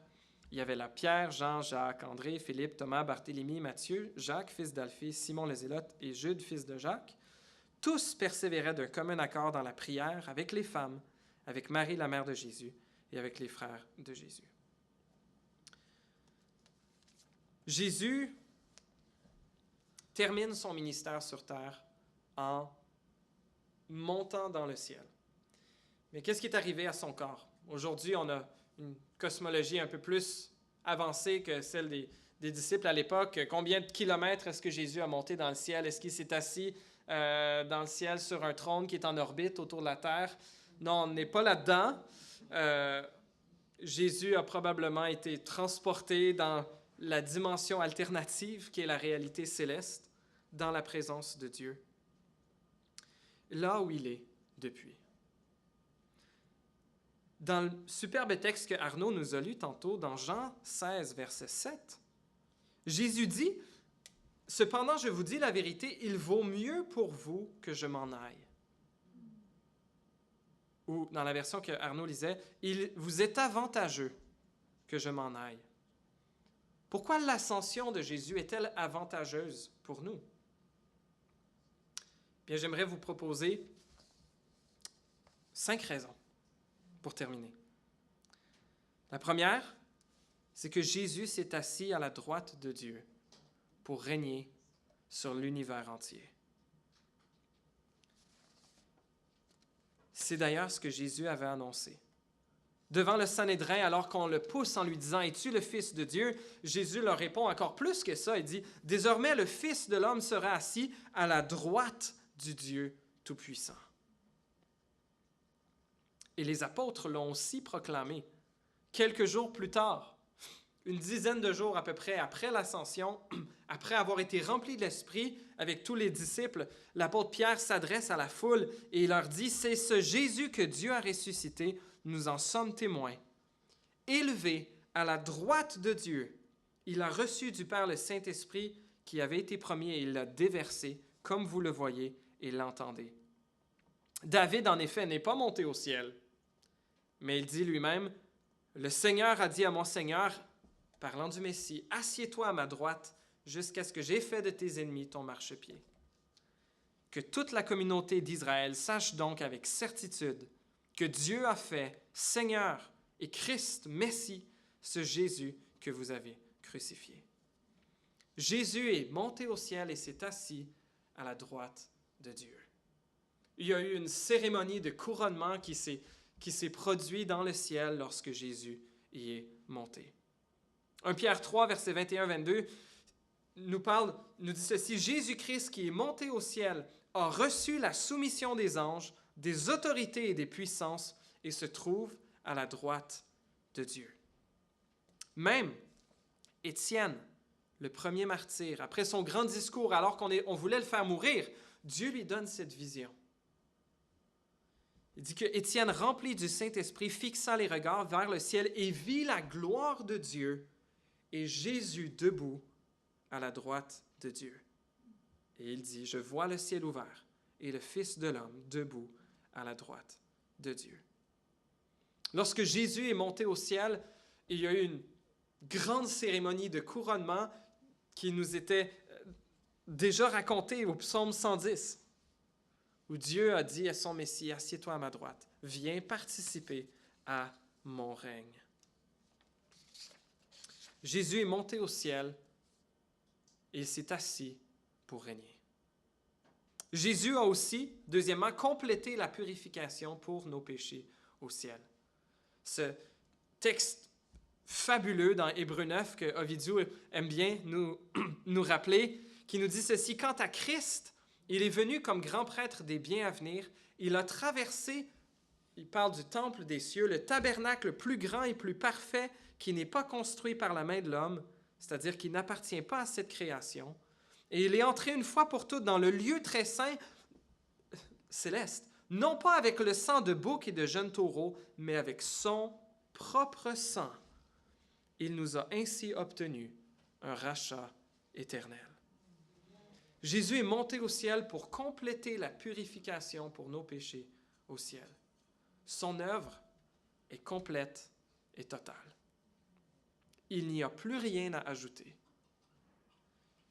Il y avait là Pierre, Jean, Jacques, André, Philippe, Thomas, Barthélemy, Matthieu, Jacques, fils d'Alphée, Simon le Zélote et Jude, fils de Jacques. Tous persévéraient d'un commun accord dans la prière avec les femmes, avec Marie, la mère de Jésus, et avec les frères de Jésus. Jésus termine son ministère sur terre en montant dans le ciel. Mais qu'est-ce qui est arrivé à son corps? Aujourd'hui, on a une cosmologie un peu plus avancée que celle des disciples à l'époque. Combien de kilomètres est-ce que Jésus a monté dans le ciel? Est-ce qu'il s'est assis dans le ciel sur un trône qui est en orbite autour de la terre? Non, on n'est pas là-dedans. Jésus a probablement été transporté dans la dimension alternative qui est la réalité céleste, dans la présence de Dieu, là où il est depuis. Dans le superbe texte que Arnaud nous a lu tantôt, dans Jean 16, verset 7, Jésus dit, « Cependant, je vous dis la vérité, il vaut mieux pour vous que je m'en aille. » Ou dans la version que Arnaud lisait, « Il vous est avantageux que je m'en aille. » Pourquoi l'ascension de Jésus est-elle avantageuse pour nous? Bien, j'aimerais vous proposer 5 raisons pour terminer. La première, c'est que Jésus s'est assis à la droite de Dieu pour régner sur l'univers entier. C'est d'ailleurs ce que Jésus avait annoncé. Devant le Sanhédrin, alors qu'on le pousse en lui disant « Es-tu le Fils de Dieu? » Jésus leur répond encore plus que ça. Il dit « Désormais, le Fils de l'homme sera assis à la droite du Dieu Tout-Puissant. » Et les apôtres l'ont aussi proclamé. Quelques jours plus tard, une dizaine de jours à peu près après l'ascension, après avoir été rempli de l'Esprit avec tous les disciples, l'apôtre Pierre s'adresse à la foule et il leur dit « C'est ce Jésus que Dieu a ressuscité, nous en sommes témoins. Élevé à la droite de Dieu, il a reçu du Père le Saint-Esprit qui avait été promis et il l'a déversé, comme vous le voyez et l'entendez. David, en effet, n'est pas monté au ciel, mais il dit lui-même, « Le Seigneur a dit à mon Seigneur, parlant du Messie, « Assieds-toi à ma droite jusqu'à ce que j'aie fait de tes ennemis ton marchepied. » Que toute la communauté d'Israël sache donc avec certitude que Dieu a fait Seigneur et Christ, Messie, ce Jésus que vous avez crucifié. Jésus est monté au ciel et s'est assis à la droite de Dieu. Il y a eu une cérémonie de couronnement qui s'est produite dans le ciel lorsque Jésus y est monté. 1 Pierre 3, versets 21-22, nous dit ceci, « Jésus-Christ qui est monté au ciel a reçu la soumission des anges, des autorités et des puissances et se trouve à la droite de Dieu. » Même Étienne, le premier martyr, après son grand discours, alors qu'on voulait le faire mourir, Dieu lui donne cette vision. Il dit que Étienne, rempli du Saint-Esprit, fixa les regards vers le ciel et vit la gloire de Dieu et Jésus debout à la droite de Dieu. Et il dit, « Je vois le ciel ouvert et le Fils de l'homme debout à la droite de Dieu. » Lorsque Jésus est monté au ciel, il y a eu une grande cérémonie de couronnement qui nous était déjà racontée au psaume 110, où Dieu a dit à son Messie, « Assieds-toi à ma droite, viens participer à mon règne. » Jésus est monté au ciel et il s'est assis pour régner. Jésus a aussi, deuxièmement, complété la purification pour nos péchés au ciel. Ce texte fabuleux dans Hébreux 9 que Ovidiu aime bien nous rappeler, qui nous dit ceci, « Quant à Christ, il est venu comme grand prêtre des biens à venir. Il a traversé, il parle du temple des cieux, le tabernacle plus grand et plus parfait qui n'est pas construit par la main de l'homme, c'est-à-dire qui n'appartient pas à cette création. Et il est entré une fois pour toutes dans le lieu très saint céleste, non pas avec le sang de boucs et de jeunes taureaux, mais avec son propre sang. Il nous a ainsi obtenu un rachat éternel. » Jésus est monté au ciel pour compléter la purification pour nos péchés au ciel. Son œuvre est complète et totale. Il n'y a plus rien à ajouter.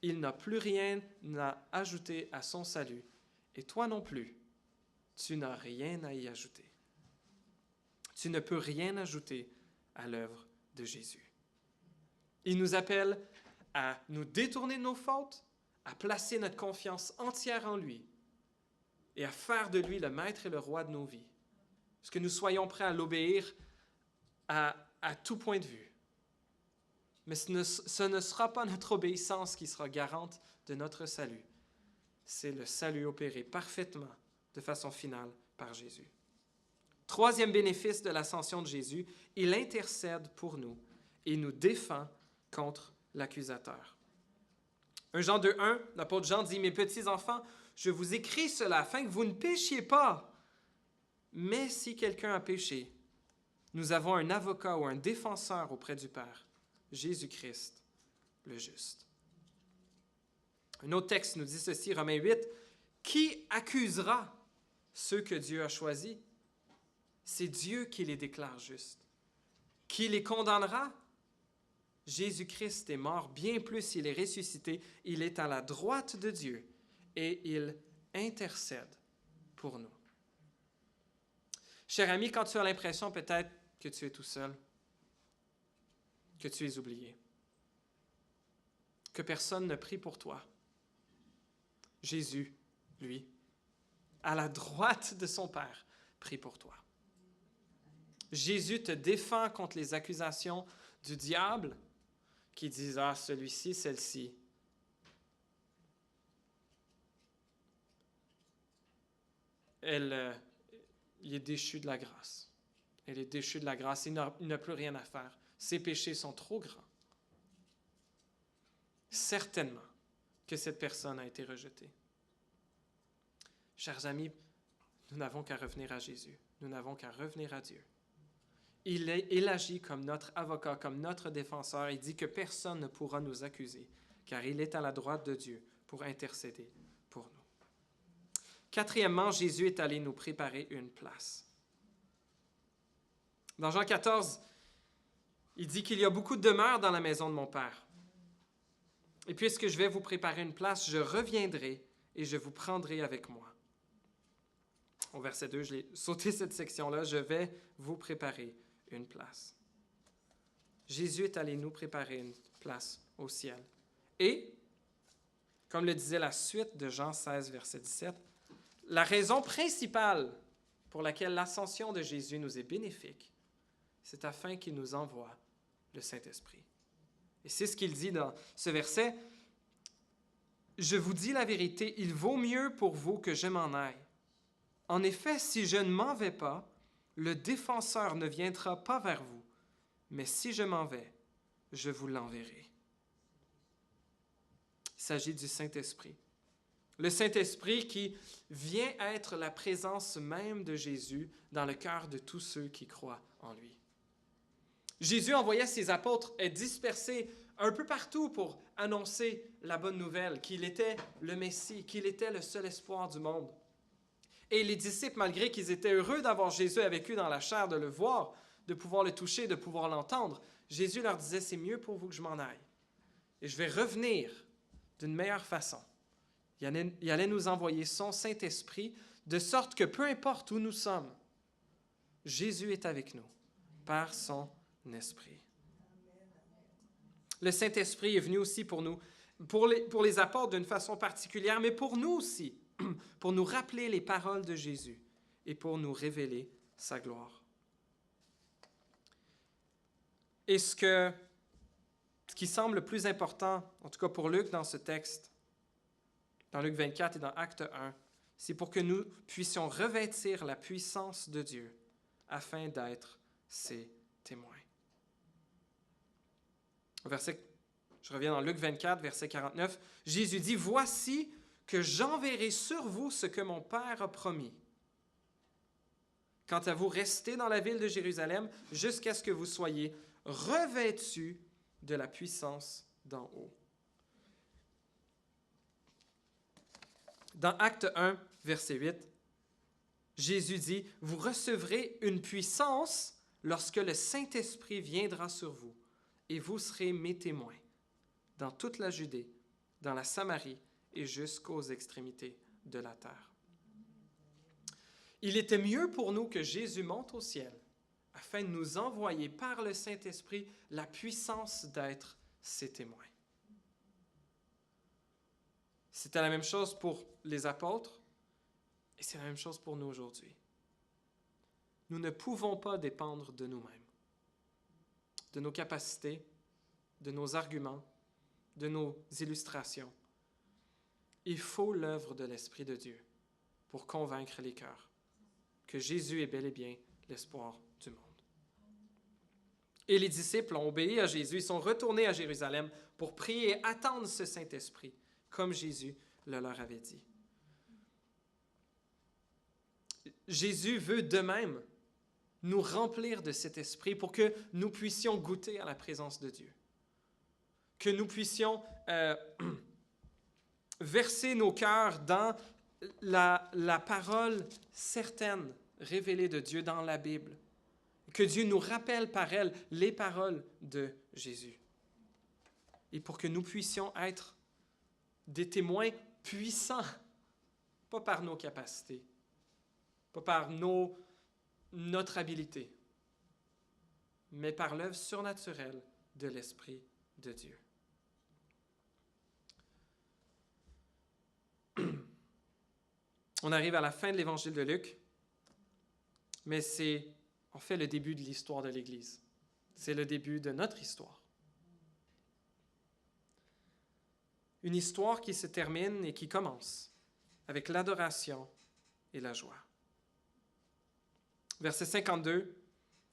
Il n'a plus rien à ajouter à son salut. Et toi non plus, tu n'as rien à y ajouter. Tu ne peux rien ajouter à l'œuvre de Jésus. Il nous appelle à nous détourner de nos fautes, à placer notre confiance entière en lui et à faire de lui le maître et le roi de nos vies. Est-ce que nous soyons prêts à l'obéir à tout point de vue? Mais ce ne sera pas notre obéissance qui sera garante de notre salut. C'est le salut opéré parfaitement, de façon finale, par Jésus. Troisième bénéfice de l'ascension de Jésus, il intercède pour nous et nous défend contre l'accusateur. 1 Jean 2,1, l'apôtre Jean dit « Mes petits enfants, je vous écris cela afin que vous ne péchiez pas. Mais si quelqu'un a péché, nous avons un avocat ou un défenseur auprès du Père, Jésus-Christ, le juste. » Un autre texte nous dit ceci, Romains 8, « Qui accusera ceux que Dieu a choisis? C'est Dieu qui les déclare justes. Qui les condamnera? Jésus-Christ est mort, bien plus il est ressuscité, il est à la droite de Dieu et il intercède pour nous. » Cher ami, quand tu as l'impression peut-être que tu es tout seul, que tu es oublié, que personne ne prie pour toi, Jésus, lui, à la droite de son Père, prie pour toi. Jésus te défend contre les accusations du diable qui disent « Ah, celui-ci, celle-ci. » Il est déchu de la grâce. Elle est déchue de la grâce. Il n'a plus rien à faire. Ses péchés sont trop grands. Certainement que cette personne a été rejetée. Chers amis, nous n'avons qu'à revenir à Jésus. Nous n'avons qu'à revenir à Dieu. Il agit comme notre avocat, comme notre défenseur. Il dit que personne ne pourra nous accuser, car il est à la droite de Dieu pour intercéder pour nous. Quatrièmement, Jésus est allé nous préparer une place. Dans Jean 14, il dit qu'il y a beaucoup de demeures dans la maison de mon Père. Et puisque je vais vous préparer une place, je reviendrai et je vous prendrai avec moi. Au verset 2, je l'ai sauté cette section-là. Je vais vous préparer une place. Jésus est allé nous préparer une place au ciel. Et, comme le disait la suite de Jean 16, verset 17, la raison principale pour laquelle l'ascension de Jésus nous est bénéfique, c'est afin qu'il nous envoie le Saint-Esprit. Et c'est ce qu'il dit dans ce verset. « Je vous dis la vérité, il vaut mieux pour vous que je m'en aille. En effet, si je ne m'en vais pas, le défenseur ne viendra pas vers vous, mais si je m'en vais, je vous l'enverrai. » Il s'agit du Saint-Esprit. Le Saint-Esprit qui vient être la présence même de Jésus dans le cœur de tous ceux qui croient en lui. Jésus envoyait ses apôtres dispersés un peu partout pour annoncer la bonne nouvelle, qu'il était le Messie, qu'il était le seul espoir du monde. Et les disciples, malgré qu'ils étaient heureux d'avoir Jésus avec eux dans la chair, de le voir, de pouvoir le toucher, de pouvoir l'entendre, Jésus leur disait, c'est mieux pour vous que je m'en aille. Et je vais revenir d'une meilleure façon. Il allait nous envoyer son Saint-Esprit, de sorte que peu importe où nous sommes, Jésus est avec nous, par son Esprit. Le Saint-Esprit est venu aussi pour nous, pour les apôtres d'une façon particulière, mais pour nous aussi, pour nous rappeler les paroles de Jésus et pour nous révéler sa gloire. Et ce qui semble le plus important, en tout cas pour Luc dans ce texte, dans Luc 24 et dans Acte 1, c'est pour que nous puissions revêtir la puissance de Dieu afin d'être ses témoins. Je reviens dans Luc 24, verset 49. Jésus dit, « Voici que j'enverrai sur vous ce que mon Père a promis. Quant à vous, restez dans la ville de Jérusalem jusqu'à ce que vous soyez revêtus de la puissance d'en haut. » Dans Acte 1, verset 8, Jésus dit, « Vous recevrez une puissance lorsque le Saint-Esprit viendra sur vous, et vous serez mes témoins dans toute la Judée, dans la Samarie et jusqu'aux extrémités de la terre. » Il était mieux pour nous que Jésus monte au ciel afin de nous envoyer par le Saint-Esprit la puissance d'être ses témoins. C'était la même chose pour les apôtres et c'est la même chose pour nous aujourd'hui. Nous ne pouvons pas dépendre de nous-mêmes, de nos capacités, de nos arguments, de nos illustrations. Il faut l'œuvre de l'Esprit de Dieu pour convaincre les cœurs que Jésus est bel et bien l'espoir du monde. Et les disciples ont obéi à Jésus, ils sont retournés à Jérusalem pour prier et attendre ce Saint-Esprit, comme Jésus le leur avait dit. Jésus veut de même nous remplir de cet esprit pour que nous puissions goûter à la présence de Dieu. Que nous puissions verser nos cœurs dans la parole certaine révélée de Dieu dans la Bible. Que Dieu nous rappelle par elle les paroles de Jésus. Et pour que nous puissions être des témoins puissants, pas par nos capacités, pas par notre habileté, mais par l'œuvre surnaturelle de l'Esprit de Dieu. On arrive à la fin de l'Évangile de Luc, mais c'est en fait le début de l'histoire de l'Église. C'est le début de notre histoire. Une histoire qui se termine et qui commence avec l'adoration et la joie. Verset 52,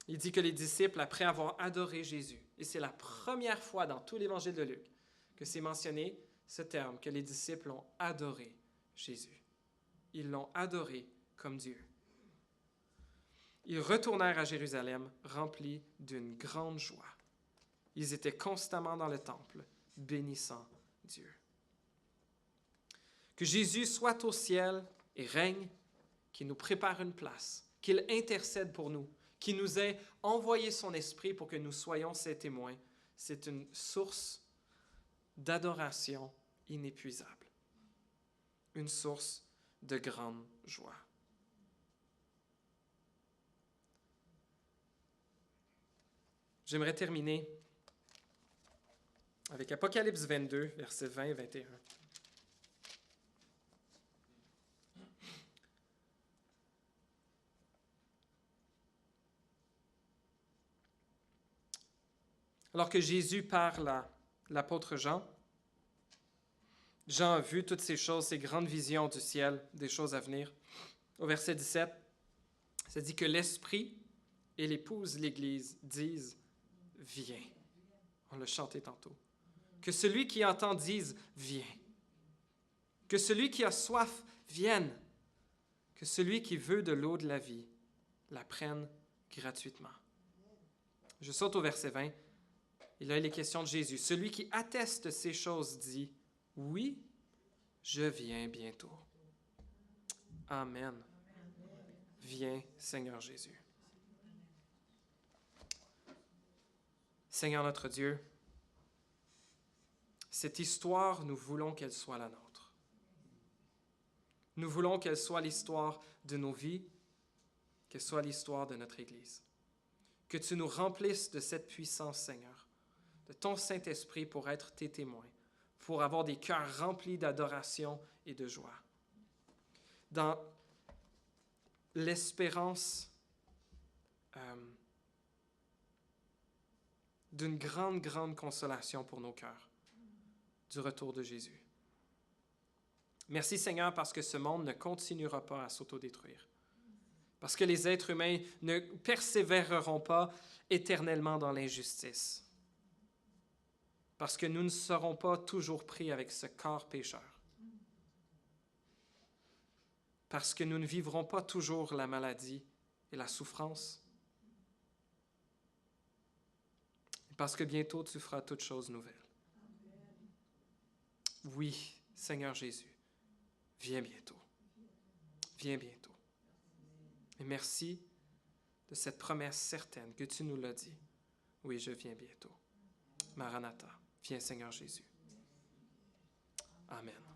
il dit que les disciples, après avoir adoré Jésus, et c'est la première fois dans tout l'Évangile de Luc que c'est mentionné ce terme, que les disciples ont adoré Jésus. Ils l'ont adoré comme Dieu. Ils retournèrent à Jérusalem remplis d'une grande joie. Ils étaient constamment dans le temple, bénissant Dieu. Que Jésus soit au ciel et règne, qu'il nous prépare une place, qu'il intercède pour nous, qu'il nous ait envoyé son esprit pour que nous soyons ses témoins. C'est une source d'adoration inépuisable, une source de grande joie. J'aimerais terminer avec Apocalypse 22, versets 20 et 21. Alors que Jésus parle à l'apôtre Jean, Jean a vu toutes ces choses, ces grandes visions du ciel, des choses à venir. Au verset 17, ça dit que l'Esprit et l'épouse, l'Église, disent « Viens ». On l'a chanté tantôt. Que celui qui entend dise « Viens ». Que celui qui a soif vienne. Que celui qui veut de l'eau de la vie la prenne gratuitement. Je saute au verset 20. Et là, il est question de Jésus. Celui qui atteste ces choses dit « Oui, je viens bientôt. » Amen. Viens, Seigneur Jésus. Seigneur notre Dieu, cette histoire, nous voulons qu'elle soit la nôtre. Nous voulons qu'elle soit l'histoire de nos vies, qu'elle soit l'histoire de notre Église. Que tu nous remplisses de cette puissance, Seigneur, de ton Saint-Esprit pour être tes témoins, pour avoir des cœurs remplis d'adoration et de joie. Dans l'espérance d'une grande, grande consolation pour nos cœurs du retour de Jésus. Merci Seigneur parce que ce monde ne continuera pas à s'autodétruire. Parce que les êtres humains ne persévéreront pas éternellement dans l'injustice. Parce que nous ne serons pas toujours pris avec ce corps pécheur. Parce que nous ne vivrons pas toujours la maladie et la souffrance. Parce que bientôt tu feras toutes choses nouvelles. Oui, Seigneur Jésus, viens bientôt. Viens bientôt. Et merci de cette promesse certaine que tu nous l'as dit. Oui, je viens bientôt. Maranatha, viens Seigneur Jésus. Amen.